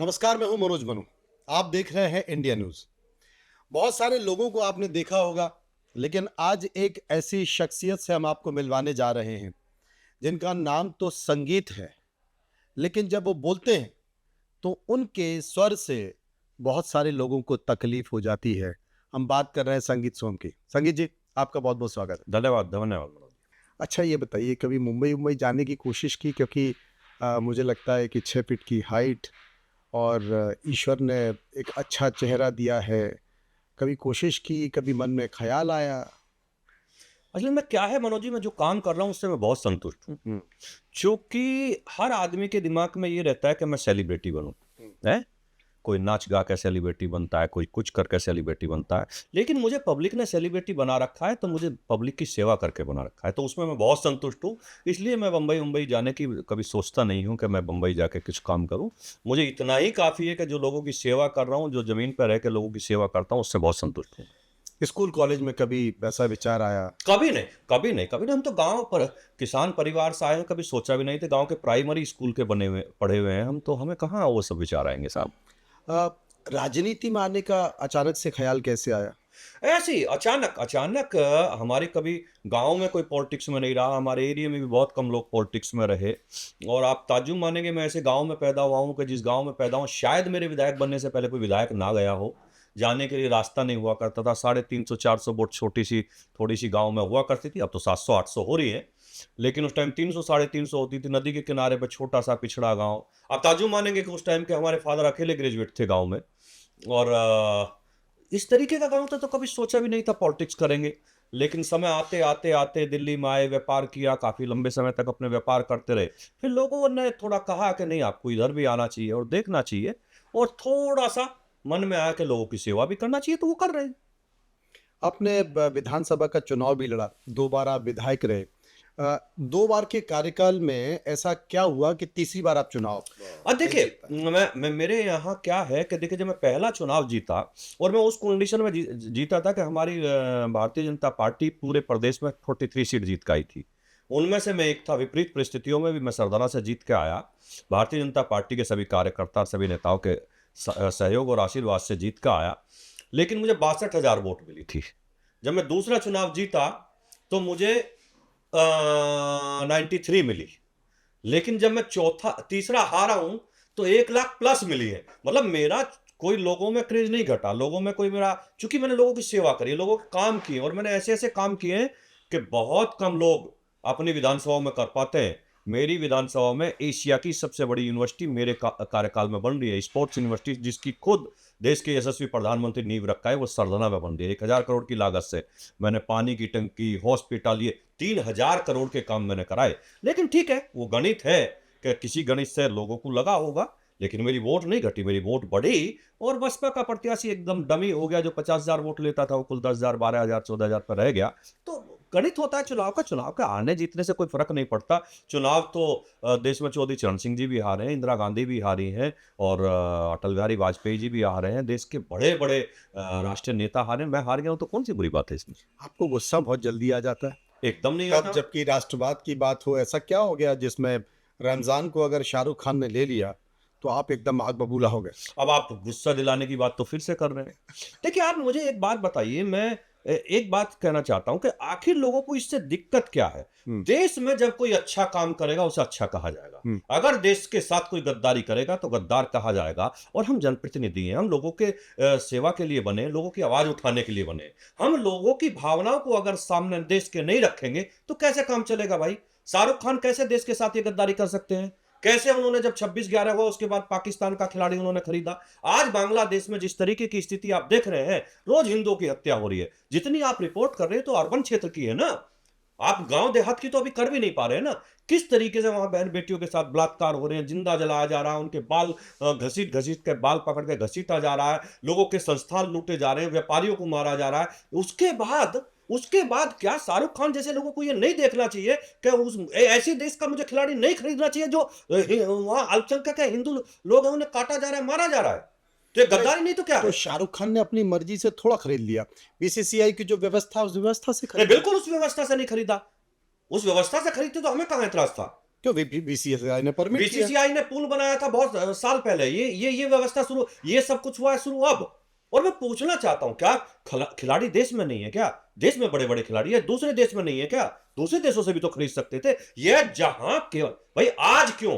नमस्कार, मैं हूं मनोज मनु। आप देख रहे हैं इंडिया न्यूज। बहुत सारे लोगों को आपने देखा होगा, लेकिन आज एक ऐसी शख्सियत से हम आपको मिलवाने जा रहे हैं जिनका नाम तो संगीत है, लेकिन जब वो बोलते हैं तो उनके स्वर से बहुत सारे लोगों को तकलीफ हो जाती है। हम बात कर रहे हैं संगीत सोम की। संगीत जी, आपका बहुत बहुत स्वागत है। धन्यवाद धन्यवाद मनोज। अच्छा, ये बताइए, कभी मुंबई मुंबई जाने की कोशिश की? क्योंकि मुझे लगता है कि 6 फीट की हाइट और ईश्वर ने एक अच्छा चेहरा दिया है। कभी कोशिश की, कभी मन में ख्याल आया? असल में क्या है मनोज जी, मैं जो काम कर रहा हूँ उससे मैं बहुत संतुष्ट हूँ। हम्म, क्योंकि हर आदमी के दिमाग में ये रहता है कि मैं सेलिब्रिटी बनूं, है। कोई नाच गा के सेलिब्रिटी बनता है, कोई कुछ करके सेलिब्रिटी बनता है, लेकिन मुझे पब्लिक ने सेलिब्रिटी बना रखा है, तो मुझे पब्लिक की सेवा करके बना रखा है, तो उसमें मैं बहुत संतुष्ट हूँ। इसलिए मैं बम्बई मुंबई जाने की कभी सोचता नहीं हूँ कि मैं बम्बई जाके कुछ काम करूँ। मुझे इतना ही काफ़ी है कि जो लोगों की सेवा कर रहा हूँ, जो ज़मीन पर रह के लोगों की सेवा करता हूँ, उससे बहुत संतुष्ट हूँ। स्कूल कॉलेज में कभी ऐसा विचार आया? कभी नहीं, कभी नहीं, कभी नहीं। हम तो गाँव पर किसान परिवार से आए हैं, कभी सोचा भी नहीं थे। गाँव के प्राइमरी स्कूल के बने हुए पढ़े हुए हैं हम, तो हमें कहाँ वो सब विचार आएँगे साहब। अ, राजनीति में आने का अचानक से ख्याल कैसे आया? ऐसे ही अचानक अचानक हमारे कभी गाँव में कोई पॉलिटिक्स में नहीं रहा, हमारे एरिया में भी बहुत कम लोग पॉलिटिक्स में रहे। और आप ताज्जुब मानेंगे, मैं ऐसे गाँव में पैदा हुआ हूँ कि जिस गाँव में पैदा हुआ शायद मेरे विधायक बनने से पहले कोई विधायक ना गया हो। जाने के लिए रास्ता नहीं हुआ करता था। 350-400 वोट छोटी-सी थोड़ी-सी गाँव में हुआ करती थी, अब तो 700-800 हो रही है। लेकिन उस टाइम 300 साढ़े 300 होती थी, नदी के किनारे पे छोटा-सा पिछड़ा गाँव। आप ताज्जुब मानेंगे कि उस टाइम के हमारे फादर अकेले ग्रेजुएट थे गाँव में। और इस तरीके का गाँव था, तो कभी सोचा भी नहीं था पॉलिटिक्स करेंगे। लेकिन समय आते दिल्ली में आए, व्यापार किया, काफ़ी लंबे समय तक अपने व्यापार करते रहे। फिर लोगों ने थोड़ा कहा कि नहीं, आपको इधर भी आना चाहिए और देखना चाहिए, और थोड़ा-सा मन में आया कि लोगों की सेवा भी करना चाहिए, तो वो कर रहे हैं। आपने विधानसभा का चुनाव भी लड़ा, 2 बार आप विधायक रहे। 2 बार के कार्यकाल में ऐसा क्या हुआ कि तीसरी बार आप चुनाव अब नहीं देखिए, जीत पाए? मैं मेरे यहाँ क्या है कि देखिए, जब मैं पहला चुनाव जीता, और मैं उस कंडीशन में जीता था कि हमारी भारतीय जनता पार्टी पूरे प्रदेश में 43 सीट जीत के आई थी। उनमें से मैं एक था। विपरीत परिस्थितियों में भी मैं सरदाना से जीत के आया। भारतीय जनता पार्टी के सभी कार्यकर्ता, सभी नेताओं के सहयोग और आशीर्वाद से जीत के आया। लेकिन मुझे 62,000 वोट मिली थी। जब मैं दूसरा चुनाव जीता, तो मुझे 93 मिली। लेकिन जब मैं चौथा तीसरा हारा हूं, तो 1 लाख प्लस मिली है। मतलब मेरा कोई लोगों में क्रेज नहीं घटा, लोगों में कोई मेरा, चूंकि मैंने लोगों की सेवा करी, लोगों के काम किए, और मैंने ऐसे ऐसे काम किए हैं कि बहुत कम लोग अपनी विधानसभा में कर पाते हैं। मेरी विधानसभा में एशिया की सबसे बड़ी यूनिवर्सिटी मेरे कार्यकाल में बन रही है, स्पोर्ट्स यूनिवर्सिटी, जिसकी खुद देश के यशस्वी प्रधानमंत्री नींव रखा है, वो सरदना में बन रही है 1,000 करोड़ की लागत से। मैंने पानी की टंकी, हॉस्पिटल, ये 3,000 करोड़ के काम मैंने कराए। लेकिन ठीक है, वो गणित है कि किसी गणित से लोगों को लगा होगा। लेकिन मेरी वोट नहीं घटी, मेरी वोट बढ़ी। और बसपा का प्रत्याशी एकदम डमी हो गया, जो 50,000 वोट लेता था, वो कुल 10,000, 12,000, 14,000 पर रह गया। तो गणित होता है चुनाव का। चुनाव का आने जीतने से कोई फर्क नहीं पड़ता। चुनाव तो देश में चौधरी चरण सिंह जी भी हारे हैं, इंदिरा गांधी भी हारी हैं, और अटल बिहारी वाजपेयी जी भी हारे हैं। देश के बड़े बड़े राष्ट्रीय नेता हारे हैं। मैं हार गया हूं, तो कौन सी बुरी बात है इसमें? आपको गुस्सा बहुत जल्दी आ जाता है? एकदम नहीं तब आता। जबकि राष्ट्रवाद की बात हो, ऐसा क्या हो गया जिसमें रमजान को अगर शाहरुख खान ने ले लिया तो आप एकदम आग बबूला हो गए? अब आप गुस्सा दिलाने की बात तो फिर से कर रहे हैं। देखिए, आप मुझे एक बात बताइए, मैं एक बात कहना चाहता हूं कि आखिर लोगों को इससे दिक्कत क्या है? हम्म, देश में जब कोई अच्छा काम करेगा, उसे अच्छा कहा जाएगा। हम्म। अगर देश के साथ कोई गद्दारी करेगा, तो गद्दार कहा जाएगा। और हम जनप्रतिनिधि हैं, हम लोगों के सेवा के लिए बने, लोगों की आवाज उठाने के लिए बने। हम लोगों की भावनाओं को अगर सामने देश के नहीं रखेंगे, तो कैसे काम चलेगा भाई? शाहरुख खान कैसे देश के साथ ये गद्दारी कर सकते हैं? कैसे उन्होंने, जब 26/11 हुआ, उसके बाद पाकिस्तान का खिलाड़ी उन्होंने खरीदा? आज बांग्लादेश में जिस तरीके की स्थिति आप देख रहे हैं, रोज हिंदुओं की हत्या हो रही है। जितनी आप रिपोर्ट कर रहे हैं, तो अर्बन क्षेत्र की है ना। आप गांव देहात की तो अभी कर भी नहीं पा रहे हैं ना। किस तरीके से वहां बहन बेटियों के साथ बलात्कार हो रहे हैं, जिंदा जलाया जा रहा है, उनके बाल घसीट घसीट के, बाल पकड़ के घसीटा जा रहा है, लोगों के संस्थान लूटे जा रहे हैं, व्यापारियों को मारा जा रहा है। उसके बाद क्या शाहरुख खान जैसे लोगों को ये नहीं देखना चाहिए कि ऐसे देश का मुझे खिलाड़ी नहीं खरीदना चाहिए जो वहां अल्पसंख्यक है, हिंदू लोग हैं, उन्हें काटा जा रहा है, मारा जा रहा है? तो ये अरे, गद्दारी नहीं तो क्या तो है? शाहरुख खान ने अपनी मर्जी से थोड़ा खरीद लिया। बीसीसीआई की जो व्यवस्था, उस व्यवस्था से नहीं, खरीदा। बिल्कुल उस व्यवस्था से नहीं खरीदा। उस व्यवस्था से खरीदते तो हमें कहां एतराज था? क्यों बीसीसीआई ने परमिट किया? बीसीसीआई ने पूल बनाया था बहुत साल पहले। ये व्यवस्था शुरू, ये सब कुछ हुआ है शुरू अब। और मैं पूछना चाहता हूं, क्या खिलाड़ी देश में नहीं है क्या? देश में बड़े बड़े खिलाड़ी है, दूसरे देश में नहीं है क्या? दूसरे देशों से भी तो खरीद सकते थे। ये जहां क्यों भाई, आज क्यों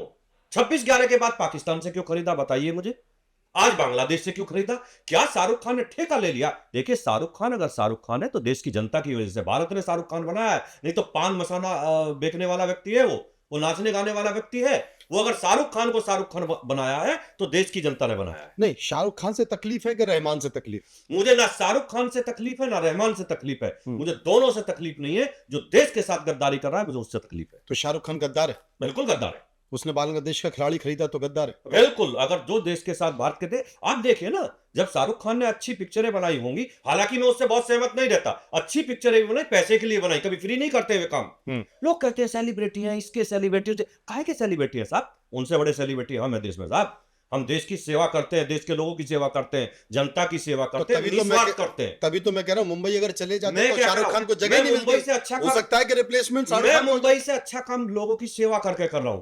26/11 के बाद पाकिस्तान से क्यों खरीदा, बताइए मुझे? आज बांग्लादेश से क्यों खरीदा? क्या शाहरुख खान ने ठेका ले लिया? देखिए, शाहरुख खान अगर शाहरुख खान है तो देश की जनता की वजह से भारत ने शाहरुख खान बनाया है, नहीं तो पान मसाला बेचने वाला व्यक्ति है वो नाचने गाने वाला व्यक्ति है। वो अगर शाहरुख खान को शाहरुख खान बनाया है तो देश की जनता ने बनाया है। नहीं, शाहरुख खान से तकलीफ है कि रहमान से तकलीफ? मुझे ना शाहरुख खान से तकलीफ है ना रहमान से तकलीफ है, मुझे दोनों से तकलीफ नहीं है। जो देश के साथ गद्दारी कर रहा है मुझे उससे तकलीफ है। तो शाहरुख खान गद्दार है? बिल्कुल गद्दार है। उसने बांग्लादेश का खिलाड़ी खरीदा तो गद्दार है? बिल्कुल, अगर जो देश के साथ भारत के थे, आप देखिए ना, जब शाहरुख खान ने अच्छी पिक्चरें बनाई होंगी, हालांकि मैं उससे बहुत सहमत नहीं रहता, अच्छी पिक्चरें भी बनाई, पैसे के लिए बनाई, कभी फ्री नहीं करते हुए काम। लोग कहते हैं सेलिब्रिटी हैं, इसके सेलिब्रिटी, काहे के सेलिब्रिटी है साहब? उनसे बड़े सेलिब्रिटी हम है देश में साहब। हम देश की सेवा करते हैं, देश के लोगों की सेवा करते हैं, जनता की सेवा करते हैं, निस्वार्थ करते हैं। तभी तो मैं कह रहा हूं, मुंबई अगर चले जाते तो शाहरुख खान को जगह नहीं मिलती। हो सकता है कि रिप्लेसमेंट शाहरुख खान। मुंबई से अच्छा काम लोगों की सेवा करके कर रहा हूं।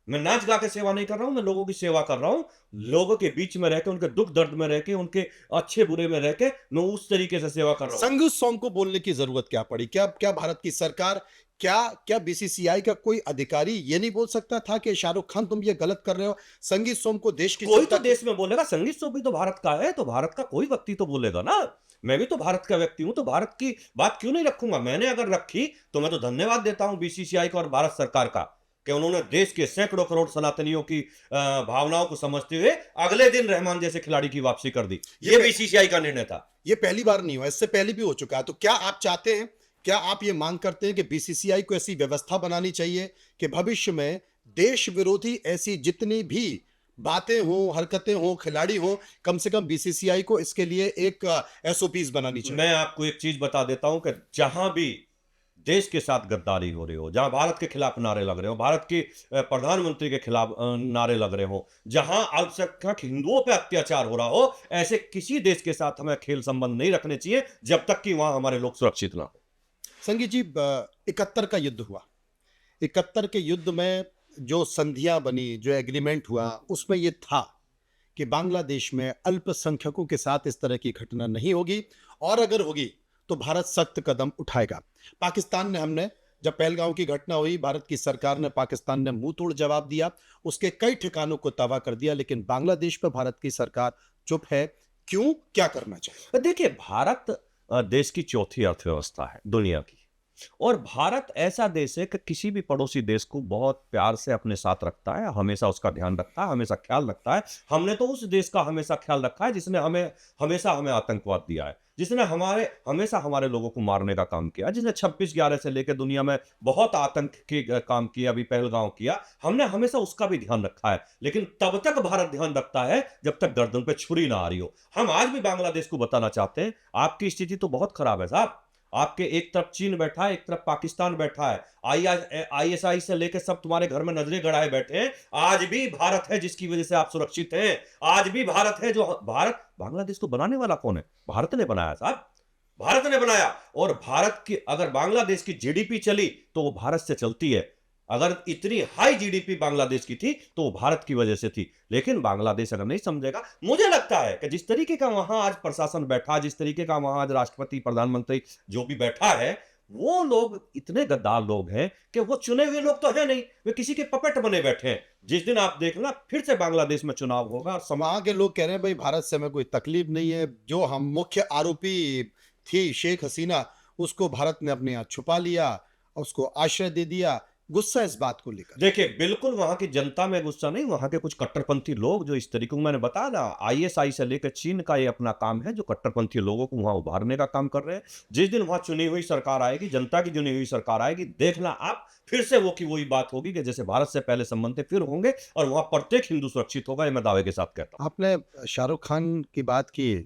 मैं नाच गा के सेवा नहीं कर रहा हूं, मैं लोगों की सेवा कर रहा हूं। लोगों के बीच में रहकर, उनके दुख दर्द में रहकर, उनके अच्छे बुरे में रहकर मैं उस तरीके से सेवा कर रहा हूं। संगीत सॉन्ग को बोलने की जरूरत क्या पड़ी? क्या भारत की सरकार, क्या बीसीसीआई का कोई अधिकारी ये नहीं बोल सकता था कि शाहरुख खान तुम ये गलत कर रहे हो? संगीत सॉन्ग को देश की कोई तो देश में बोलेगा, संगीत सॉन्ग भी तो भारत का है, तो भारत का कोई व्यक्ति तो बोलेगा ना। मैं भी तो भारत का व्यक्ति हूं, तो भारत की बात क्यों नहीं रखूंगा? मैंने अगर रखी तो मैं तो धन्यवाद देता हूं बीसीसीआई का और भारत सरकार का, कि उन्होंने देश के सैकड़ों करोड़ सनातनियों की भावनाओं को समझते हुए अगले दिन रहमान जैसे खिलाड़ी की वापसी कर दी। ये बीसीसीआई का निर्णय था। ये पहली बार नहीं हुआ, इससे पहले भी हो चुका है। तो क्या आप चाहते हैं, क्या आप ये मांग करते हैं कि बीसीसीआई को ऐसी व्यवस्था बनानी चाहिए कि भविष्य में देश विरोधी ऐसी जितनी भी बातें हों, हरकतें हों, खिलाड़ी हों, कम से कम बीसीसीआई को इसके लिए एक एसओपीज बनानी चाहिए? मैं आपको एक चीज बता देता हूं कि जहां भी देश के साथ गद्दारी हो रही हो, जहां भारत के खिलाफ नारे लग रहे हो, भारत के प्रधानमंत्री के खिलाफ नारे लग रहे हो, जहां अल्पसंख्यक हिंदुओं पे अत्याचार हो रहा हो, ऐसे किसी देश के साथ हमें खेल संबंध नहीं रखने चाहिए जब तक कि वहां हमारे लोग सुरक्षित ना हो। संगीत जी, 71 का युद्ध हुआ। 71 के युद्ध में जो संधियां बनी, जो एग्रीमेंट हुआ, उसमें यह था कि बांग्लादेश में अल्पसंख्यकों के साथ इस तरह की घटना नहीं होगी, और अगर होगी तो भारत सख्त कदम उठाएगा। पाकिस्तान ने, हमने जब पहलगांव की घटना हुई, भारत की सरकार ने, पाकिस्तान ने मुंह तोड़ जवाब दिया, उसके कई ठिकानों को तबाह कर दिया, लेकिन बांग्लादेश पर भारत की सरकार चुप है। क्यों? क्या करना चाहिए? देखिए, भारत देश की चौथी अर्थव्यवस्था है दुनिया की, और भारत ऐसा देश है कि किसी भी पड़ोसी देश को बहुत प्यार से अपने साथ रखता है, हमेशा उसका ध्यान रखता है, हमेशा ख्याल रखता है। हमने तो उस देश का हमेशा ख्याल रखा है जिसने हमेशा हमें आतंकवाद दिया है, जिसने हमेशा हमारे लोगों को मारने का काम किया, जिसने 26/11 से लेकर दुनिया में बहुत आतंक के काम किया, अभी पहलगांव किया, हमने हमेशा उसका भी ध्यान रखा है। लेकिन तब तक भारत ध्यान रखता है जब तक गर्दन पे छुरी ना आ रही हो। हम आज भी बांग्लादेश को बताना चाहते हैं, आपकी स्थिति तो बहुत खराब है साहब। आपके एक तरफ चीन बैठा है, एक तरफ पाकिस्तान बैठा है, आईएसआई से लेकर सब तुम्हारे घर में नजरें गड़ाए बैठे हैं। आज भी भारत है जिसकी वजह से आप सुरक्षित हैं। आज भी भारत है जो बांग्लादेश को बनाने वाला कौन है? भारत ने बनाया साहब, भारत ने बनाया। और भारत की, अगर बांग्लादेश की जीडीपी चली तो वो भारत से चलती है। अगर इतनी हाई जीडीपी बांग्लादेश की थी तो वो भारत की वजह से थी। लेकिन बांग्लादेश अगर नहीं समझेगा, मुझे लगता है कि जिस तरीके का वहां आज प्रशासन बैठा, जिस तरीके का वहां आज राष्ट्रपति, प्रधानमंत्री जो भी बैठा है, वो लोग इतने गद्दार लोग हैं कि वो चुने हुए लोग तो है नहीं, वे किसी के पपेट बने बैठे हैं। जिस दिन आप देखना फिर से बांग्लादेश में चुनाव होगा और वहां के लोग कह रहे हैं भाई भारत से हमें कोई तकलीफ नहीं है, जो हम मुख्य आरोपी थी शेख हसीना, उसको भारत ने अपने यहाँ छुपा लिया, उसको आश्रय दे दिया। गुस्सा इस बात को लेकर? देखिए, बिल्कुल वहां की जनता में गुस्सा नहीं, वहां के कुछ कट्टरपंथी लोग जो इस तरीके को, मैंने बताया ना, आईएसआई से लेकर चीन का ये अपना काम है, जो कट्टरपंथी लोगों को वहां उभारने का काम कर रहे हैं। जिस दिन वहां चुनी हुई सरकार आएगी, जनता की चुनी हुई सरकार आएगी, देखना आप, फिर से वो की वही बात होगी कि जैसे भारत से पहले संबंध थे फिर होंगे, और वहां प्रत्येक हिंदू सुरक्षित होगा, ये मैं दावे के साथ कहता हूं। आपने शाहरुख खान की बात की,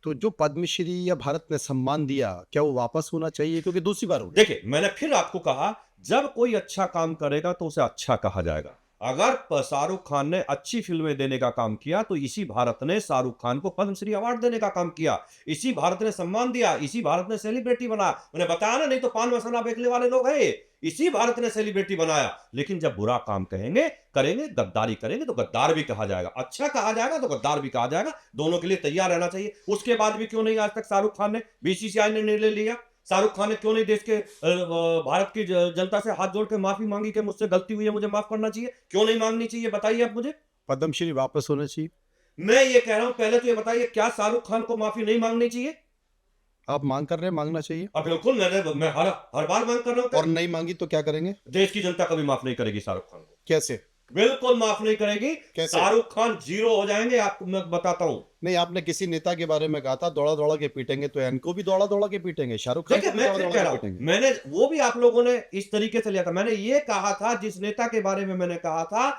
तो जो पद्मश्री या भारत ने सम्मान दिया, क्या वो वापस होना चाहिए? क्योंकि दूसरी बार हो गया। देखिए, मैंने फिर आपको कहा, जब कोई अच्छा काम करेगा तो उसे अच्छा कहा जाएगा। अगर शाहरुख खान ने अच्छी फिल्में देने का काम किया तो इसी भारत ने शाहरुख खान को पद्मश्री अवार्ड देने का काम किया, इसी भारत ने सम्मान दिया, इसी भारत ने सेलिब्रिटी बनाया। उन्हें बताया ना, नहीं तो पान मसाला बेचने वाले लोग हैं, इसी भारत ने सेलिब्रिटी बनाया। लेकिन जब बुरा काम कहेंगे, करेंगे, गद्दारी करेंगे तो गद्दार भी कहा जाएगा, अच्छा कहा जाएगा तो गद्दार भी कहा जाएगा। दोनों के लिए तैयार रहना चाहिए। उसके बाद भी क्यों नहीं आज तक शाहरुख खान ने, बीसीसीआई ने निर्णय लिया, शाहरुख खान ने क्यों नहीं देश के भारत की जनता से हाथ जोड़ के माफी मांगी कि मुझसे गलती हुई है, मुझे माफ करना चाहिए? क्यों नहीं मांगनी चाहिए, बताइए आप मुझे। पद्मश्री वापस होना चाहिए। मैं ये कह रहा हूं, पहले तो ये बताइए, क्या शाहरुख खान को माफी नहीं मांगनी चाहिए? आप मांग कर रहे हैं, मांगना चाहिए। अब बिल्कुल, मैं हर बार मांग कर रहा हूं। और नहीं मांगी तो क्या करेंगे? देश की जनता कभी माफ नहीं करेगी शाहरुख खान को। कैसे? बिल्कुल माफ नहीं करेगी। कैसे? शाहरुख खान जीरो हो जाएंगे, आपको मैं बताता हूं। नहीं, आपने किसी नेता के बारे में कहा था दौड़ा दौड़ा के पीटेंगे, तो इनको भी दौड़ा दौड़ा के पीटेंगे, शाहरुख खान देखिए, को भी मैं दौड़ा फिर दौड़ा कह रहा के हूं, पीटेंगे। मैंने वो भी आप लोगों ने इस तरीके से लिया था। मैंने ये कहा था, जिस नेता के बारे में मैंने कहा था,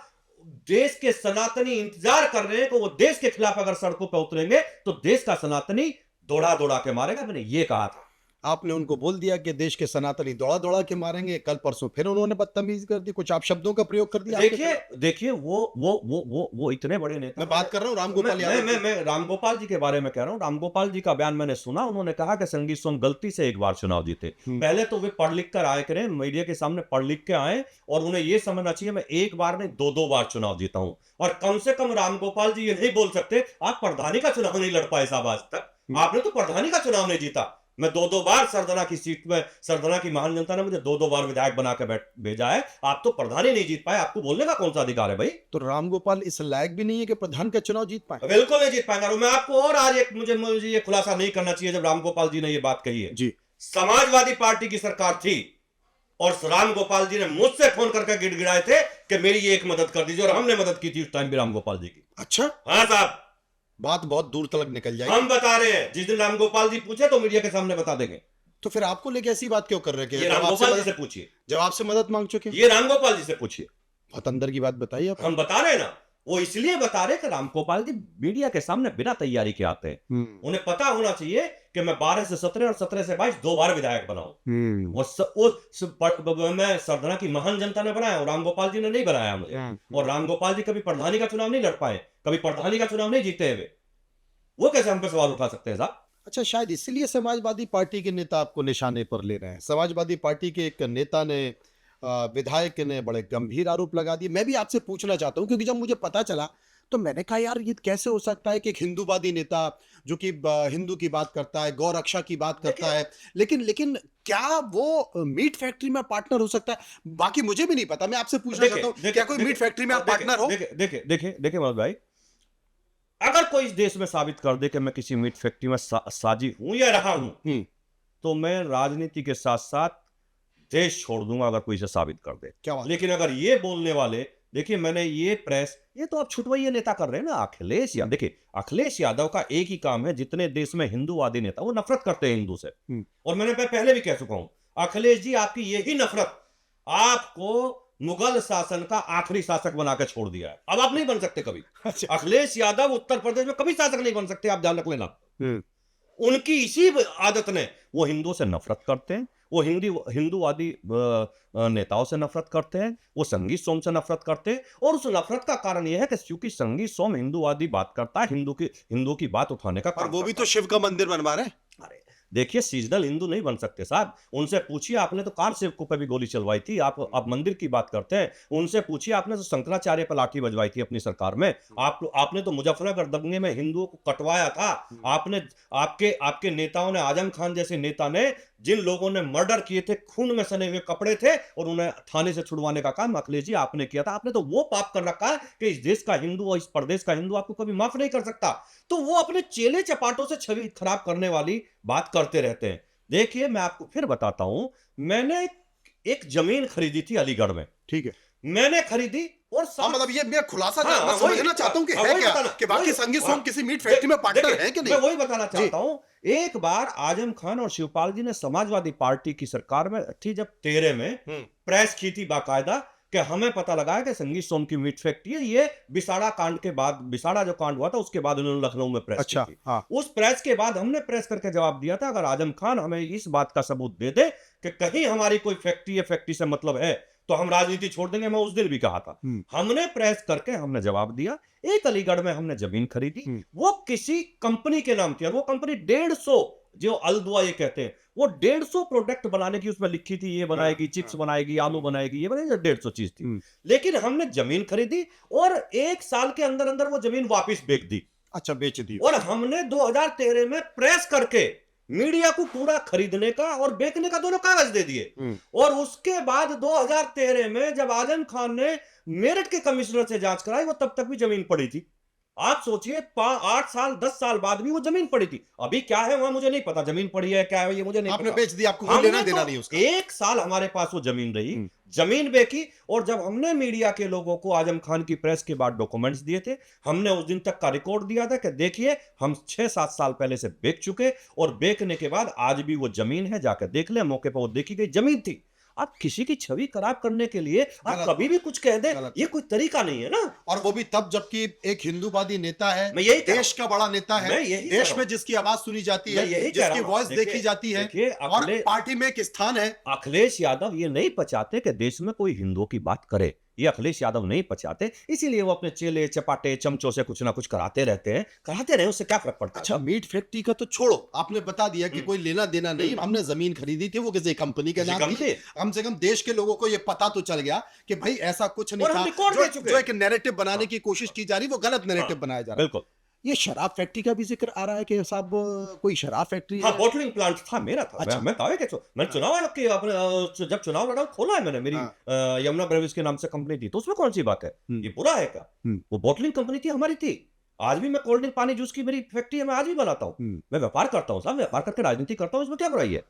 देश के सनातनी इंतजार कर रहे हैं कि वो देश के खिलाफ अगर सड़कों पर उतरेंगे तो देश का सनातनी दौड़ा दौड़ा के मारेगा। मैंने ये कहा था। आपने उनको बोल दिया कि देश के सनातनी दौड़ा दौड़ा के मारेंगे, कल परसों फिर उन्होंने बदतमीजी कर दी, कुछ आप शब्दों का प्रयोग कर दिया आपके खिलाफ। देखिए वो इतने बड़े नेता। मैं बात कर रहा हूँ रामगोपाल यादव की। मैं रामगोपाल जी के बारे में कह रहा हूँ। रामगोपाल जी का बयान मैंने सुना। उन्होंने कहा कि संगीत सोम गलती से एक बार चुनाव जीते। पहले तो वे पढ़ लिख कर आए करें, मीडिया के सामने पढ़ लिख के आए, और उन्हें यह समझना चाहिए मैं एक बार नहीं दो बार चुनाव जीता हूं। और कम से कम रामगोपाल जी ये नहीं बोल सकते आप प्रधानी का चुनाव नहीं लड़ पाए साहब आज तक। आपने तो प्रधानी का चुनाव नहीं जीता। मैं दो बार सरदना की सीट में, सरदना की महान जनता ने मुझे दो बार विधायक बना के भेजा है। आप तो प्रधानी नहीं जीत पाए, आपको बोलने का कौन सा अधिकार है भाई? तो रामगोपाल इस लायक भी नहीं है कि प्रधान का चुनाव जीत पाए। बिल्कुल नहीं जीत पाएंगे। और मैं आपको और आज एक मुझे ये खुलासा नहीं करना चाहिए जब रामगोपाल जी ने ये बात कही है। जी, समाजवादी पार्टी की सरकार थी और रामगोपाल जी ने मुझसे फोन करके गिड़गिड़ाए थे कि मेरी ये एक मदद कर दीजिए, और हमने मदद की थी उस टाइम भी रामगोपाल जी की। अच्छा, हाँ साहब, बात बहुत दूर तक निकल जाएगी। हम बता रहे हैं। जिस दिन रामगोपाल जी पूछे तो मीडिया के सामने बता देंगे। तो फिर आपको लेके ऐसी बात क्यों कर रहे हैं? ये रामगोपाल जी से पूछिए, जब आपसे मदद मांग चुके हैं। ये रामगोपाल जी से पूछिए। बहुत अंदर की बात बताइए आप। हम बता रहे हैं ना, वो इसलिए बता रहे कि रामगोपाल जी मीडिया के सामने बिना तैयारी के आते हैं। उन्हें पता होना चाहिए कि मैं 12 से 17 और 17 से 22 दो बार विधायक बनाऊं। मैं सरदना की महान जनता ने बनाया और रामगोपाल जी ने नहीं बनाया मुझे। और रामगोपाल जी कभी प्रधानी का चुनाव नहीं लड़ पाए, कभी प्रधानी का चुनाव नहीं जीते हुए। वो कैसे हम पे सवाल उठा सकते हैं साहब? अच्छा, शायद इसलिए समाजवादी पार्टी के नेता आपको निशाने पर ले रहे हैं। समाजवादी पार्टी के एक नेता ने, विधायक ने बड़े गंभीर आरोप लगा दिए। मैं भी आपसे पूछना चाहता हूं, क्योंकि जब मुझे पता चला तो मैंने कहा यार ये कैसे हो सकता है कि एक हिंदूवादी नेता जो कि हिंदू की बात करता है, गौ रक्षा की बात करता है, लेकिन क्या वो मीट फैक्ट्री में पार्टनर हो सकता है? बाकी मुझे भी नहीं पता। मैं आपसे पूछना चाहता हूं, क्या कोई मीट फैक्ट्री में आप पार्टनर हो? देखिए मनोज भाई, अगर कोई इस देश में साबित कर दे कि मैं किसी मीट फैक्ट्री में साजी हूं या रहा हूं, तो मैं राजनीति के साथ साथ देश छोड़ दूंगा अगर कोई इसे साबित कर दे। क्या बात? लेकिन अगर ये बोलने वाले, देखिए मैंने ये प्रेस, ये तो आप छुटवाइये नेता कर रहे हैं ना अखिलेश यादव। देखिए अखिलेश यादव का एक ही काम है, जितने देश में हिंदूवादी नेता वो नफरत करते हैं हिंदू से। और मैंने पहले भी कह चुका हूं, अखिलेश जी आपकी यही नफरत आपको मुगल शासन का आखिरी शासक बना के छोड़ दिया है। अब आप नहीं बन सकते कभी। अखिलेश यादव उत्तर प्रदेश में कभी शासक नहीं बन सकते, आप ध्यान रख लेना। उनकी इसी आदत ने, वो हिंदुओं से नफरत करते हैं, वो हिंदूवादी नेताओं से नफरत करते हैं, वो संगीत सोम से नफरत करते हैं। और उस नफरत का कारण यह है कि क्योंकि संगीत सोम हिंदूवादी बात करता है, हिंदू की बात उठाने का और वो भी तो शिव का मंदिर बनवा रहे हैं। अरे देखिए, सीजनल हिंदू नहीं बन सकते साहब। उनसे पूछिए, आपने तो कार सेवकों पे भी गोली चलवाई थी। आप मंदिर की बात करते हैं। उनसे पूछिए, आपने तो शंकराचार्य पर लाठी बजवाई थी अपनी सरकार में। आपने तो मुजफ्फरनगर दंगे में हिंदुओं को कटवाया था। आपने, आपके नेताओं ने, आजम खान जैसे नेता ने, जिन लोगों ने मर्डर किए थे, खून में सने हुए कपड़े थे, और उन्हें थाने से छुड़वाने का काम अखिलेश जी आपने किया था। आपने तो वो पाप कर रखा है कि इस देश का हिंदू और इस प्रदेश का हिंदू आपको कभी माफ नहीं कर सकता। तो वो अपने चेले चपाटों से छवि खराब करने वाली बात करते रहते हैं। देखिए मैं आपको फिर बताता हूं, मैंने एक जमीन खरीदी थी अलीगढ़ में। ठीक है, मैंने खरीदी और मतलब ये मैं खुलासा समझना चाहता हूं कि है क्या कि बाकी संगीत सोम किसी मीट फैक्ट्री में पार्टनर है कि नहीं? मैं वही बताना चाहता हूं। एक बार आजम खान और शिवपाल जी ने समाजवादी पार्टी की सरकार में थी जब 13 में प्रेस की थी बाकायदा कि हमें पता लगा है कि संगीत सोम की मीट फैक्ट्री है। ये बिसाड़ा कांड के बाद, बिसाड़ा जो कांड हुआ था उसके बाद उन्होंने लखनऊ में प्रेस की थी। हाँ। उस प्रेस के बाद हमने प्रेस करके जवाब दिया था, अगर आजम खान हमें इस बात का सबूत दे दे कि कहीं हमारी कोई फैक्ट्री या फैक्ट्री से मतलब है, तो हम राजनीति छोड़ देंगे। मैं उस दिन भी कहा था। हमने प्रेस करके हमने जवाब दिया। एक अलीगढ़ में हमने जमीन खरीदी, वो किसी कंपनी के नाम थी, और वो कंपनी 150, जो अलदुआ ये कहते हैं, वो 150 प्रोडक्ट बनाने की उसमें लिखी थी, ये बनाएगी, चिप्स बनाएगी, आलू बनाएगी, ये बनाएगी, 150 चीज थी। लेकिन हमने जमीन खरीदी और 1 साल के अंदर अंदर वो जमीन वापस बेच दी। अच्छा, बेच दी। और हमने 2013 में प्रेस करके मीडिया को पूरा खरीदने का और बेचने का दोनों कागज दे दिए। और उसके बाद 2013 में जब आजम खान ने मेरठ के कमिश्नर से जांच कराई, वो तब तक भी जमीन पड़ी थी। आप सोचिए 8 साल 10 साल बाद भी वो जमीन पड़ी थी। अभी क्या है वहां मुझे नहीं पता, जमीन पड़ी है क्या है ये मुझे नहीं आपने पता। बेच दी, आपको कोई लेना देना नहीं उसका। 1 साल हमारे पास वो जमीन रही, जमीन बेची। और जब हमने मीडिया के लोगों को आजम खान की प्रेस के बाद डॉक्यूमेंट्स दिए थे, हमने उस दिन तक का रिकॉर्ड दिया था कि देखिए हम 6-7 साल पहले से बेच चुके, और बेचने के बाद आज भी वो जमीन है, जाकर देख ले, मौके पर वो देखी गई जमीन थी। आप किसी की छवि खराब करने के लिए आप कभी भी कुछ कह दें, ये कोई तरीका नहीं है ना। और वो भी तब जबकि एक हिंदुवादी नेता है, मैं यही देश का बड़ा नेता है, देश में जिसकी आवाज सुनी जाती है, जिसकी वॉइस देखी जाती है, और पार्टी में एक स्थान है। अखिलेश यादव ये नहीं पचाते कि देश में कोई हिंदुओं की बात करे, ये अखिलेश यादव नहीं पचाते, इसीलिए वो अपने चेले चपाटे चमचों से कुछ ना कुछ कराते रहते हैं। कराते रहे, उससे क्या फर्क पड़ता है। अच्छा, मीट फैक्ट्री का तो छोड़ो, आपने बता दिया कि कोई लेना देना नहीं, हमने जमीन खरीदी थी, वो किसी कंपनी के नाम थी। कम से कम देश के लोगों को ये पता तो चल गया कि भाई ऐसा कुछ नहीं था। जो एक नैरेटिव बनाने की कोशिश की जा रही, वो गलत नैरेटिव बनाया जा रहा है। बिल्कुल। ये शराब फैक्ट्री का भी जिक्र आ रहा है कि साहब कोई शराब फैक्ट्री। हाँ, बॉटलिंग प्लांट था, मेरा था। अच्छा। मैं दावे के मैंने चुनाव आयोग के अपने जब चुनाव लड़ा खोला है मैंने, मेरी यमुना ब्रेविस के नाम से कंपनी थी, तो उसमें कौन सी बात है, ये बुरा है क्या? वो बॉटलिंग कंपनी थी, हमारी थी। आज भी मैं कोल्ड ड्रिंक पानी जूस की मेरी फैक्ट्री है, मैं आज भी बनाता हूँ। मैं व्यापार करता हूँ साहब, व्यापार करके राजनीति करता हूँ, इसमें क्या बुराई है?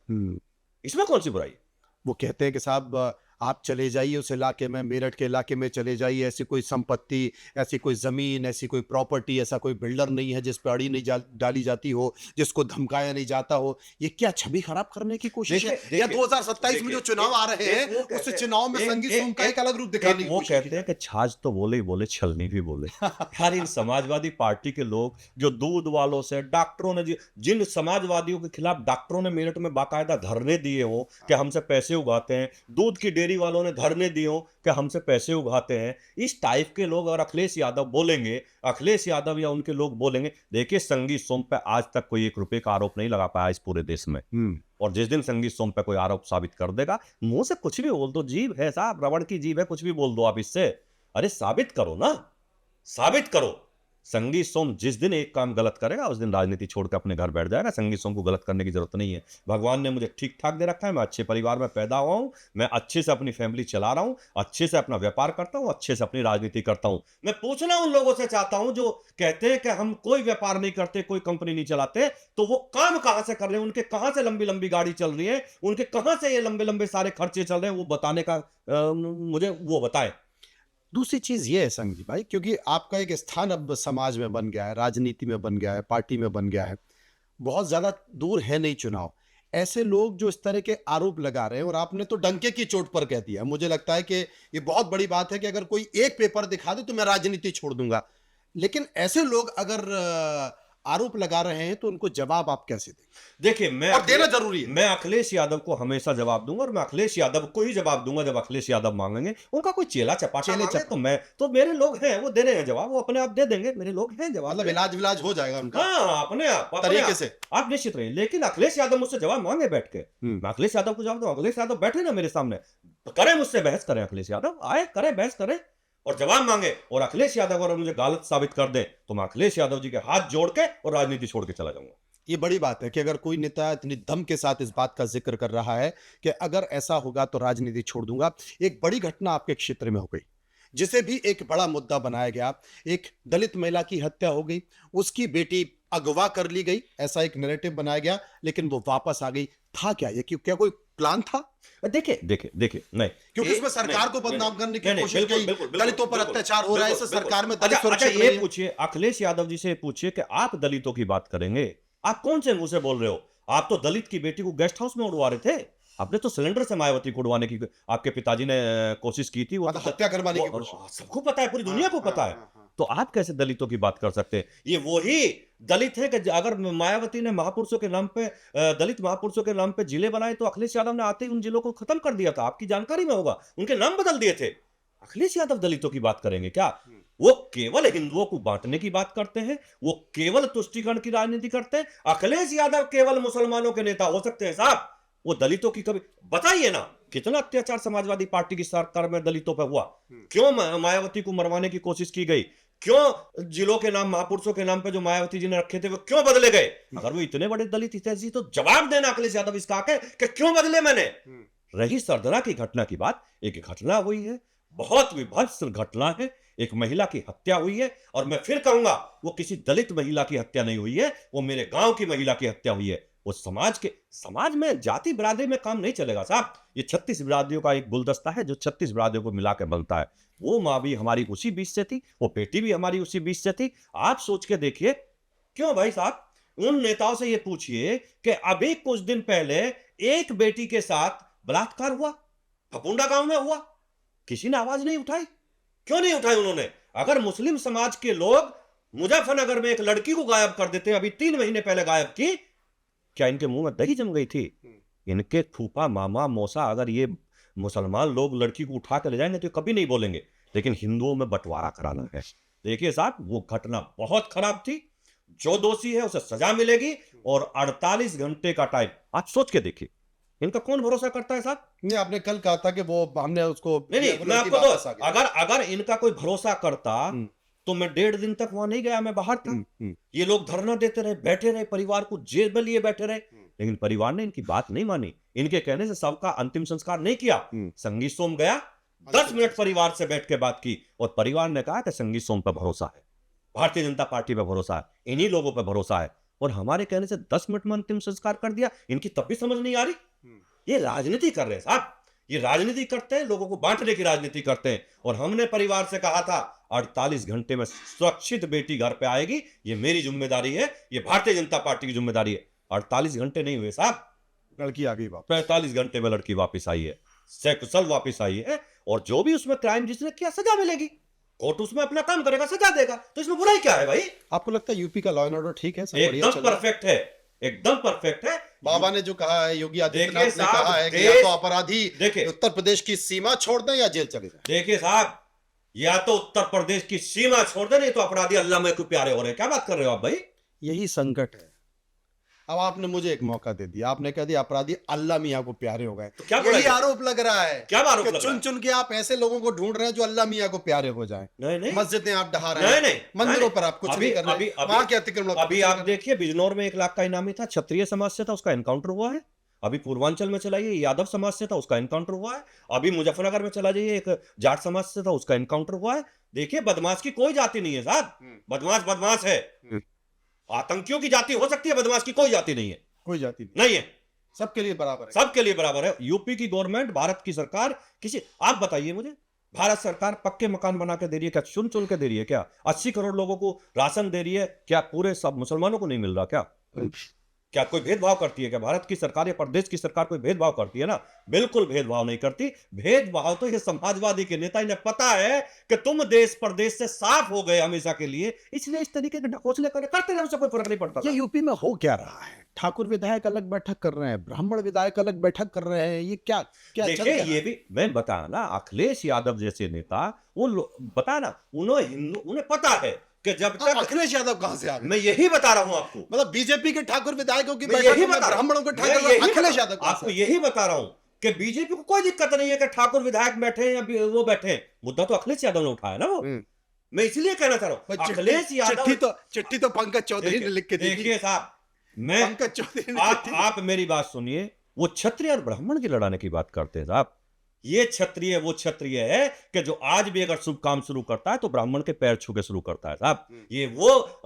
इसमें कौन सी बुराई है? वो कहते हैं कि साहब आप चले जाइए उस इलाके में, मेरठ के इलाके में चले जाइए, ऐसी कोई संपत्ति, ऐसी कोई ज़मीन, ऐसी कोई प्रॉपर्टी, ऐसा कोई बिल्डर नहीं है जिस पर अड़ी नहीं डाली जाती हो, जिसको धमकाया नहीं जाता हो। ये क्या छवि खराब करने की कोशिश है? या 2027 में जो चुनाव आ रहे हैं, उस चुनाव में संगीत सोम का एक अलग रूप दिखाने की कोशिश? वो कहते हैं कि छाछ तो बोले ही बोले, छलनी भी बोले। यार, इन समाजवादी पार्टी के लोग जो दूध वालों से, डॉक्टरों ने, जिन समाजवादियों के खिलाफ डॉक्टरों ने मेरठ में बाकायदा धरने दिए हो कि हमसे पैसे उगाते हैं, दूध की डेयरी वालों ने धरने दिए कि हमसे पैसे उगाते हैं, इस टाइप के लोग और अखिलेश यादव बोलेंगे, अखिलेश यादव या उनके लोग बोलेंगे। देखिए, संगीत सोम पे आज तक कोई 1 रुपए का आरोप नहीं लगा पाया इस पूरे देश में। और जिस दिन संगीत सोम पे कोई आरोप साबित कर देगा, मुंह से कुछ भी बोल दो, जीभ है साहब, रबड़ की जीभ है, कुछ भी बोल दो आप इससे। अरे साबित करो ना, साबित करो। संगीत सोम जिस दिन एक काम गलत करेगा, उस दिन राजनीति छोड़कर अपने घर बैठ जाएगा। संगीत सोम को गलत करने की जरूरत नहीं है। भगवान ने मुझे ठीक ठाक दे रखा है, मैं अच्छे परिवार में पैदा हुआ हूं, मैं अच्छे से अपनी फैमिली चला रहा हूं, अच्छे से अपना व्यापार करता हूं, अच्छे से अपनी राजनीति करता हूं। मैं पूछना उन लोगों से चाहता हूं जो कहते हैं कि हम कोई व्यापार नहीं करते, कोई कंपनी नहीं चलाते, तो वो काम कहां से कर रहे हैं, उनके कहां से लंबी लंबी गाड़ी चल रही है, उनके कहां से ये लंबे लंबे सारे खर्चे चल रहे हैं, वो बताने का मुझे वो बताएं। दूसरी चीज़ ये है संग जी भाई, क्योंकि आपका एक स्थान अब समाज में बन गया है, राजनीति में बन गया है, पार्टी में बन गया है, बहुत ज़्यादा दूर है नहीं चुनाव। ऐसे लोग जो इस तरह के आरोप लगा रहे हैं, और आपने तो डंके की चोट पर कह दिया, मुझे लगता है कि ये बहुत बड़ी बात है कि अगर कोई एक पेपर दिखा दे तो मैं राजनीति छोड़ दूंगा। लेकिन ऐसे लोग अगर आरोप लगा रहे हैं तो उनको जवाब आप कैसे देंगे? देखिए, मैं और देना जरूरी है। मैं अखिलेश यादव को हमेशा जवाब दूंगा, और मैं अखिलेश यादव को ही जवाब दूंगा जब अखिलेश यादव मांगेंगे। उनका कोई चेला चपाटा मांगे तो मेरे लोग हैं, वो दे रहे हैं जवाब, वो अपने आप दे देंगे, मेरे लोग हैं जवाब। मतलब इलाज विलाज हो जाएगा उनका। हाँ, अपने आप तरीके से आप निश्चित रहिए। लेकिन अखिलेश यादव मुझसे जवाब मांगे बैठ के, मैं अखिलेश यादव को जवाब दूं। अखिलेश यादव बैठे ना मेरे सामने, करें मुझसे बहस, करें, अखिलेश यादव आए, करें बहस करें और जवाब मांगे, और अखिलेश यादव अगर मुझे गलत साबित कर दे तो मैं अखिलेश यादव जी के हाथ जोड़ के और राजनीति छोड़ के चला जाऊंगा। ये बड़ी बात है कि अगर कोई नेता इतनी दम के साथ इस बात का जिक्र कर रहा है कि अगर ऐसा होगा तो राजनीति छोड़ दूंगा। एक बड़ी घटना आपके क्षेत्र में हो गई, जिसे भी एक बड़ा मुद्दा बनाया गया। एक दलित महिला की हत्या हो गई, उसकी बेटी अगवा कर ली गई, ऐसा एक नैरेटिव बनाया गया, लेकिन वो वापस आ गई। था क्या ये? क्या कोई प्लान था? देखिए नहीं, क्योंकि इसमें सरकार को बदनाम करने की कोशिश की, दलितों पर अत्याचार हो रहा है, इस सरकार में दलित सुरक्षित नहीं है। ये पूछिए अखिलेश यादव जी से, पूछिए कि आप दलितों की बात करेंगे, आप कौन से मुंह से बोल रहे हो? आप तो दलित की बेटी को गेस्ट हाउस में उड़वा रहे थे, आपने तो सिलेंडर से मायावती को उड़वाने की आपके पिताजी ने कोशिश की थी, वो मतलब हत्या करवाने की कोशिश। सबको पता है, पूरी दुनिया को पता है। तो आप कैसे दलितों की बात कर सकते हैं? ये वही दलित है कि अगर मायावती ने महापुरुषों के नाम पे दलित महापुरुषों के नाम पे जिले बनाए तो अखिलेश यादव ने आते ही उन जिलों को खत्म कर दिया था। आपकी जानकारी में होगा, उनके नाम बदल दिए थे। अखिलेश यादव दलितों की बात करेंगे क्या? वो केवल हिंदुओं को बांटने की बात करते हैं, वो केवल तुष्टीकरण की राजनीति करते हैं। अखिलेश यादव केवल मुसलमानों के नेता हो सकते हैं साहब, वो दलितों की कभी बताइए ना कितना अत्याचार समाजवादी पार्टी की सरकार में दलितों पर हुआ? क्यों मायावती को मरवाने की कोशिश की गई? क्यों जिलों के नाम महापुरुषों के नाम पे जो मायावती जी ने रखे थे वो क्यों बदले गए? अगर वो इतने बड़े दलित हितैषी तो जवाब देना अखिलेश यादव इसका आके कि क्यों बदले मैंने। रही सरदरा की घटना की बात, एक घटना हुई है, बहुत विभत्स घटना है, एक महिला की हत्या हुई है। और मैं फिर कहूंगा वो किसी दलित महिला की हत्या नहीं हुई है, वो मेरे गांव की महिला की हत्या हुई है। वो समाज में जाति बिरादरी में काम नहीं चलेगा साहब। ये 36 बिरादरियों का एक गुलदस्ता है जो 36 बिरादरियों को मिला के बनता है। वो माँ भी हमारी उसी बीच से थी, वो बेटी भी हमारी उसी बीच से थी। आप सोच के देखिए, क्यों भाई साहब उन नेताओं से ये पूछिए कि अभी कुछ दिन पहले एक बेटी के साथ बलात्कार हुआ, फपुंडा गांव में हुआ, किसी ने आवाज नहीं उठाई। क्यों नहीं उठाई उन्होंने? अगर मुस्लिम समाज के लोग मुजफ्फरनगर में एक लड़की को गायब कर देते, अभी 3 महीने पहले गायब की, क्या इनके मुंह में दही जम गई थी? इनके फूफा मामा मौसा अगर ये मुसलमान लोग लड़की को उठा कर ले जाएंगे तो कभी नहीं बोलेंगे, लेकिन हिंदुओं में बंटवारा कराना है। देखिए साहब, वो घटना बहुत खराब थी। जो दोषी है उसे सजा मिलेगी और 48 घंटे का टाइम। आप सोच के देखिए, इनका कौन भरोसा करता है साहब? नहीं, आपने कल कहा था कि वो हमने उसको नहीं, मैं आपको तो अगर इनका कोई भरोसा करता तो मैं 1.5 दिन तक वहां नहीं गया, मैं बाहर था। ये लोग धरना देते रहे, बैठे रहे, परिवार को जेल में लिए बैठे रहे, लेकिन परिवार ने इनकी बात नहीं मानी। इनके कहने से सबका अंतिम संस्कार नहीं किया। संगीत सोम गया, 10 मिनट परिवार से बैठ के बात की और परिवार ने कहा कि संगीत सोम पर भरोसा है, भारतीय जनता पार्टी पर भरोसा है, इन्हीं लोगों पर भरोसा है। और हमारे कहने से 10 मिनट में अंतिम संस्कार कर दिया। इनकी तब भी समझ नहीं आ रही। ये राजनीति कर रहे हैं साहब, ये राजनीति करते हैं, लोगों को बांटने की राजनीति करते हैं। और हमने परिवार से कहा था 48 घंटे में सुरक्षित बेटी घर पे आएगी, ये मेरी जिम्मेदारी है, ये भारतीय जनता पार्टी की जिम्मेदारी है। 48 घंटे नहीं हुए साहब, लड़की आ गई वापस। 45 घंटे में लड़की वापस आई है, सकुशल वापस आई है। और जो भी उसमें क्राइम जिसने किया, सजा मिलेगी, कोर्ट उसमें अपना काम करेगा, सजा देगा। तो इसमें बुराई क्या है भाई? आपको लगता है यूपी का लॉ एंड ऑर्डर ठीक है? सब बढ़िया एकदम चल रहा है? परफेक्ट है, एकदम परफेक्ट है। बाबा ने जो कहा है, योगी आदित्यनाथ देखिए ने साहब, कहा है कि देश- या तो अपराधी देखिए उत्तर प्रदेश की सीमा छोड़ दें या जेल चले जाएं। देखिए साहब, या तो उत्तर प्रदेश की सीमा छोड़ दे, नहीं तो अपराधी अल्लाह में को प्यारे हो रहे हैं। क्या बात कर रहे हो आप भाई? यही संकट है। अब आपने मुझे एक मौका दे दिया, आपने कह दिया अपराधी अल्लाह मियाँ को प्यारे हो गए। तो क्या यही बुराई है? आरोप लग रहा है क्या आरोप कि लग रहा चुन है? चुन के आप ऐसे लोगों को ढूंढ रहे हैं जो अल्लाह मियाँ को प्यारे हो जाएं। नहीं, मस्जिदें आप ढहा रहे नहीं, हैं, नहीं, मंदिरों नहीं, पर आप कुछ अभी- नहीं कर रहे अभी- हैं, वहां के अतिक्रमण अभी आप देखिए, बिजनौर में 1 लाख का इनामी था, क्षत्रिय समाज से था, उसका एनकाउंटर हुआ है। अभी पूर्वांचल में चला जाइए, यादव समाज से था, उसका एनकाउंटर हुआ है। अभी मुजफ्फरनगर में चला जाइए, एक जाट समाज से था, उसका एनकाउंटर हुआ है। देखिए, बदमाश की कोई जाति नहीं है साहब, बदमाश बदमाश है। आतंकियों की जाति हो सकती है, बदमाश की कोई जाति नहीं है। कोई जाति नहीं, नहीं है, सबके लिए बराबर है। सबके लिए बराबर है। यूपी की गवर्नमेंट, भारत की सरकार, किसी आप बताइए मुझे, भारत सरकार पक्के मकान बना के दे रही है क्या? चुन चुन के दे रही है क्या? 80 करोड़ लोगों को राशन दे रही है क्या? पूरे सब मुसलमानों को नहीं मिल रहा क्या? क्या कोई भेदभाव करती है क्या? भारत की सरकार या प्रदेश की सरकार कोई भेदभाव करती है ना? बिल्कुल भेदभाव नहीं करती। भेदभाव तो ये समाजवादी के नेता, इन्हें पता है कि तुम देश प्रदेश से साफ हो गए हमेशा के लिए, इसलिए इस तरीके के ढकोसले करते रहे, उससे कोई फर्क नहीं पड़ता। ये यूपी में हो क्या रहा है? ठाकुर विधायक अलग बैठक कर रहे हैं, ब्राह्मण विधायक अलग बैठक कर रहे हैं, ये क्या क्या चल देखिए, क्या रहा ये भी मैं बताया ना, अखिलेश यादव जैसे नेता, वो बताया ना, उन्हें पता है कि जब है? तक अखिलेश यादव कहां से आ गए? मैं यही बता रहा हूं आपको, मतलब बीजेपी के ठाकुर विधायकों की मैं बैठक यही में बता ब्राह्मणों को मैं ठाकुर यही अखिलेश बता- यादव कहां आपको से? यही बता रहा हूं कि बीजेपी को कोई दिक्कत नहीं है कि ठाकुर विधायक बैठे हैं या वो बैठे हैं। मुद्दा तो अखिलेश यादव ने उठाया ना वो। मैं इसलिए कहना चाह रहा हूं, अखिलेश यादव। चिट्ठी तो पंकज चौधरी ने लिख के दी थी। देखिए साहब, मैं पंकज चौधरी ने चिट्ठी- आप मेरी बात सुनिए। वो क्षत्रिय और ब्राह्मण की लड़ाने की बात करते हैं साहब। ये क्षत्रिय वो क्षत्रिय है कि जो आज भी अगर शुभ काम शुरू करता है तो ब्राह्मण के पैर छू के शुरू करता है साहब। ये वो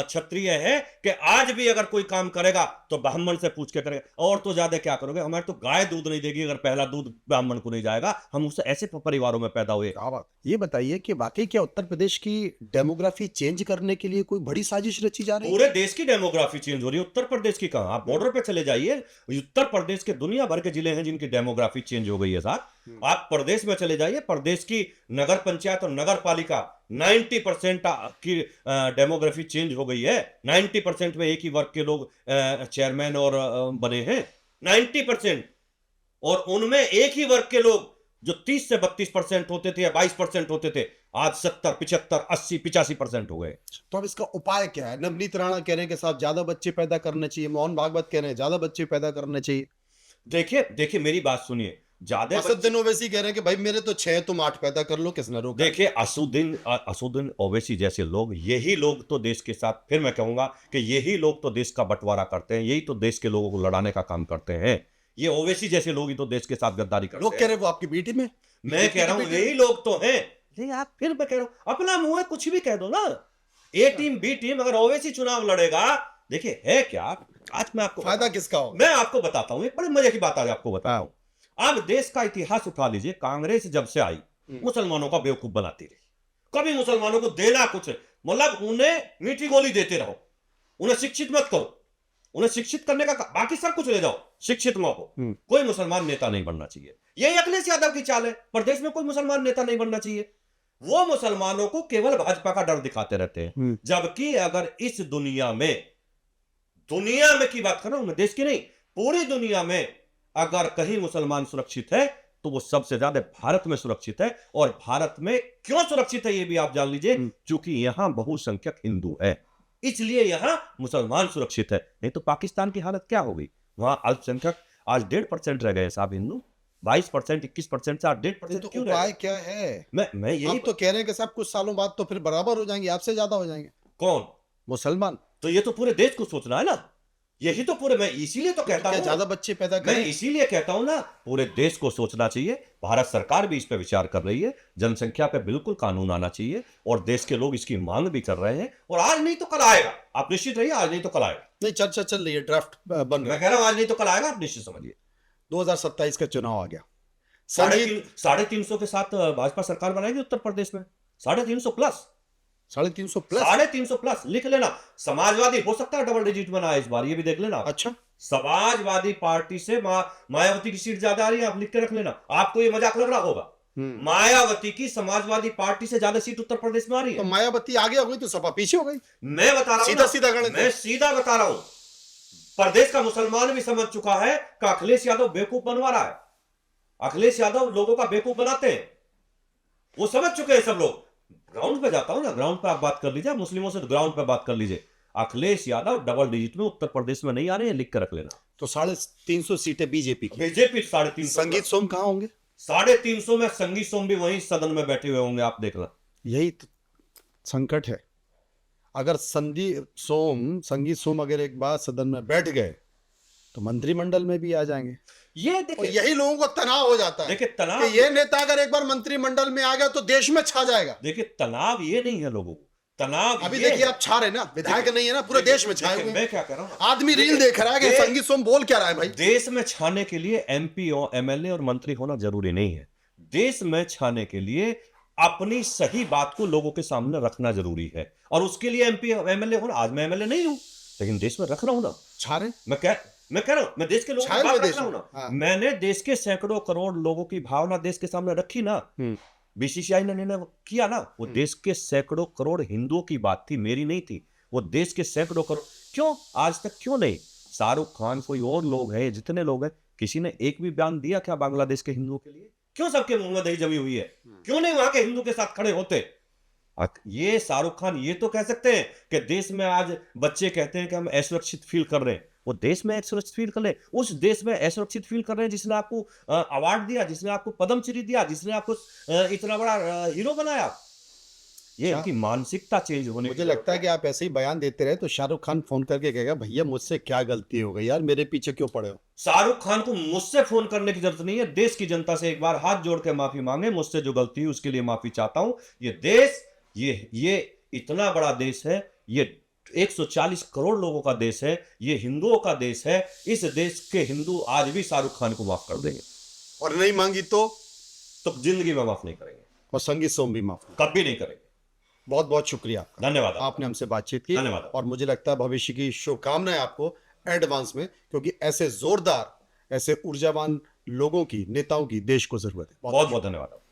क्षत्रिय है कि आज भी अगर कोई काम करेगा तो ब्राह्मण से पूछ के करेगा। और तो ज्यादा क्या करोगे, हमारे तो गाय दूध नहीं देगी अगर पहला दूध ब्राह्मण को नहीं जाएगा। हम उससे ऐसे परिवारों में पैदा हुए। क्या बात। ये बताइए कि वाकई क्या उत्तर प्रदेश की डेमोग्राफी चेंज करने के लिए कोई बड़ी साजिश रची जा रही है? पूरे देश की डेमोग्राफी चेंज हो रही है, उत्तर प्रदेश की कहां? आप बॉर्डर पे चले जाइए, उत्तर प्रदेश के दुनिया भर के जिले हैं जिनकी डेमोग्राफी चेंज हो गई है साहब। आप प्रदेश में चले जाइए, प्रदेश की नगर पंचायत और नगर पालिका 90% की डेमोग्राफी चेंज हो गई है। 90% में एक ही वर्ग के लोग चेयरमैन और बने हैं, 90%। और उनमें एक ही वर्ग के लोग जो 30 से 32% होते थे या 22% होते थे, आज 70, 75, 80, 85% हो गए। तो अब इसका उपाय क्या है? नवनीत राणा कह रहे हैं कि साहब ज्यादा बच्चे पैदा करने चाहिए, मोहन भागवत कह रहे हैं ज्यादा बच्चे पैदा करने चाहिए, देखिए देखिए मेरी बात सुनिए, ज्यादा असदुद्दीन ओवैसी कह रहे हैं कि भाई मेरे तो 6 तुम 8 पैदा कर लो, किसने रोका? देखिए असुद्दीन ओवैसी जैसे लोग, यही लोग तो देश के साथ, फिर मैं कहूंगा कि यही लोग तो देश का बंटवारा करते हैं, यही तो देश के लोगों को लड़ाने का काम करते हैं। ये ओवैसी जैसे लोग ही तो देश के साथ गद्दारी करते लोग हैं। कह रहे हैं वो आपकी बेटी में, मैं कह रहा हूं यही लोग तो हैं। ये आप, फिर मैं कह रहा हूं अपना मुंह है, कुछ भी कह दो ना। ए टीम बी टीम, अगर ओवैसी चुनाव लड़ेगा, देखिए है क्या, आज मैं आपको फायदा किसका होगा? मैं आपको बताता हूं, एक बड़े मजे की बात आज आपको बताता हूं। अब देश का इतिहास उठा लीजिए, कांग्रेस जब से आई मुसलमानों का बेवकूफ बनाती रही, कभी मुसलमानों को देना कुछ, मतलब उन्हें मीठी गोली देते रहो, उन्हें शिक्षित मत करो, उन्हें शिक्षित करने का बाकी सब कुछ ले जाओ, शिक्षित मत हो, कोई मुसलमान नेता नहीं बनना चाहिए। यही अखिलेश यादव की चाल है, प्रदेश में कोई मुसलमान नेता नहीं बनना चाहिए। वो मुसलमानों को केवल भाजपा का डर दिखाते रहते हैं, जबकि अगर इस दुनिया में की बात कर रहा हूं मैं, देश की नहीं, पूरी दुनिया में अगर कहीं मुसलमान सुरक्षित है तो वो सबसे ज्यादा भारत में सुरक्षित है। और भारत में क्यों सुरक्षित है ये भी आप जान लीजिए, क्योंकि यहां बहुसंख्यक हिंदू है, इसलिए यहां मुसलमान सुरक्षित है। नहीं तो पाकिस्तान की हालत क्या हो गई, वहां अल्पसंख्यक आज 1.5% रह गए साहब हिंदू, 22%, 21% से आज 1.5% तो क्यों रह उपाय गए? क्या है? मैं यही आप तो कह रहे हैं कि साहब कुछ सालों बाद तो फिर बराबर हो जाएंगे, आपसे ज्यादा हो जाएंगे कौन मुसलमान। तो ये तो पूरे देश को सोचना है ना, यही तो पूरे, मैं इसीलिए तो कहता क्या हूं, ज्यादा बच्चे पैदा मैं करें? इसीलिए कहता हूं ना, पूरे देश को सोचना चाहिए। भारत सरकार भी इस पे विचार कर रही है, जनसंख्या पे बिल्कुल कानून आना चाहिए, और देश के लोग इसकी मांग भी कर रहे हैं। और आज नहीं तो कल आएगा, आप निश्चित रहिए, आज नहीं तो कल आएगा। नहीं, चर्चा चल रही है, ड्राफ्ट बन रहा मैं है। कह रहा हूं आज नहीं तो कल आएगा, आप निश्चित समझिए। 2027 का चुनाव आ गया, साढ़े 350 के साथ भाजपा सरकार बनाएगी उत्तर प्रदेश में, 350 प्लस, 350 प्लस। 350 प्लस लिख लेना। समाजवादी हो सकता है डबल डिजिट में ना आए इस बार, ये भी देख लेना। अच्छा, समाजवादी पार्टी से मायावती की सीट ज्यादा आ रही है, आप लिख के रख लेना। आपको ये मजाक लग रहा होगा, मायावती की समाजवादी पार्टी से ज्यादा सीट उत्तर प्रदेश में आ रही है। तो मायावती आगे हो गई तो सपा पीछे हो गई। मैं बता रहा हूं, सीधा गणित है। मैं सीधा बता रहा हूं, प्रदेश का मुसलमान भी समझ चुका है कि अखिलेश यादव बेवकूफ बनवा रहा है, अखिलेश यादव लोगों का बेवकूफ बनाते हैं, वो समझ चुके हैं सब लोग। ग्राउंड पे जाता हूं ना, ग्राउंड पे आप बात कर लीजिए, मुस्लिमों से ग्राउंड पे बात कर लीजिए। अखिलेश यादव डबल डिजिट में उत्तर प्रदेश में नहीं आ रहे हैं, लिख कर रख लेना। तो 350 सीटें बीजेपी की। बीजेपी 350, संगीत सोम कहां होंगे? 350 में संगीत सोम भी वहीं सदन में बैठे हुए होंगे, आप देखना। यही तो संकट है। अगर संगीत सोम अगर एक बार सदन में बैठ गए तो मंत्रिमंडल में भी आ जाएंगे। ये और देखिए, यही लोगों को तनाव हो जाता है देखिए तनाव, कि ये नेता अगर एक बार मंत्रिमंडल में आ गया तो देश में छा जाएगा। देखिए तनाव ये नहीं है लोगों को, तनाव अभी ये देखिए है। आप छा रहे ना, विधायक नहीं है ना, पूरे देश में छाए हुए। मैं क्या कर रहा हूं, आदमी रील देख रहा है कि संगीत सोम बोल क्या रहा है भाई। देश में छाने के लिए एमपी और एमएलए और मंत्री होना जरूरी नहीं है। देश में छाने के लिए अपनी सही बात को लोगों के सामने रखना जरूरी है, और उसके लिए एमपी एमएलए होना। आज मैं एमएलए नहीं हूं, लेकिन देश में रख रहा हूं ना, छा रहे। मैं कह रहा हूं, मैं देश के लोगों की छाए बात हुए रख देश रहा हूं में। ना। हाँ। मैंने देश के सैकड़ों करोड़ लोगों की भावना देश के सामने रखी ना। बीसीसीआई ने निर्णय किया ना, वो देश के सैकड़ों करोड़ हिंदुओं की बात थी, मेरी नहीं थी। वो देश के सैकड़ों करोड़, क्यों आज तक क्यों नहीं, शाहरुख खान, कोई और लोग हैं, जितने लोग हैं, किसी ने एक भी बयान दिया क्या बांग्लादेश के हिंदुओं के लिए? क्यों सबके मुंह में दही जमी हुई है? क्यों नहीं वहां के हिंदू के साथ खड़े होते? ये शाहरुख खान ये तो कह सकते हैं कि देश में आज बच्चे कहते हैं कि हम असुरक्षित फील कर रहे हैं। वो देश में असुरक्षित फील कर रहे हैं, उस देश में असुरक्षित फील कर रहे हैं जिसने आपको अवार्ड दिया, जिसने आपको पद्मश्री दिया, जिसने आपको इतना बड़ा हीरो बनाया। ये उनकी मानसिकता चेंज होने। मुझे लगता है कि आप ऐसे ही बयान देते रहे तो शाहरुख खान फोन करके कहेगा भैया मुझसे क्या गलती हो गई यार, मेरे पीछे क्यों पड़े हो। शाहरुख खान को मुझसे फोन करने की जरूरत नहीं है, देश की जनता से एक बार हाथ जोड़ के माफी मांगे, मुझसे जो गलती हुई उसके लिए माफी चाहता हूं। ये देश, ये इतना बड़ा देश है, ये 140 करोड़ लोगों का देश है, ये हिंदुओं का देश है। इस देश के हिंदू आज भी शाहरुख खान को माफ कर देंगे, और नहीं मांगी तो जिंदगी में माफ नहीं करेंगे, और संगीत सोम भी माफ। कभी नहीं करेंगे। बहुत बहुत शुक्रिया, धन्यवाद, आपने हमसे बातचीत की। धन्यवाद। और मुझे लगता है भविष्य की शुभकामनाएं आपको एडवांस में, क्योंकि ऐसे जोरदार, ऐसे ऊर्जावान लोगों की, नेताओं की देश को जरूरत है। बहुत बहुत धन्यवाद।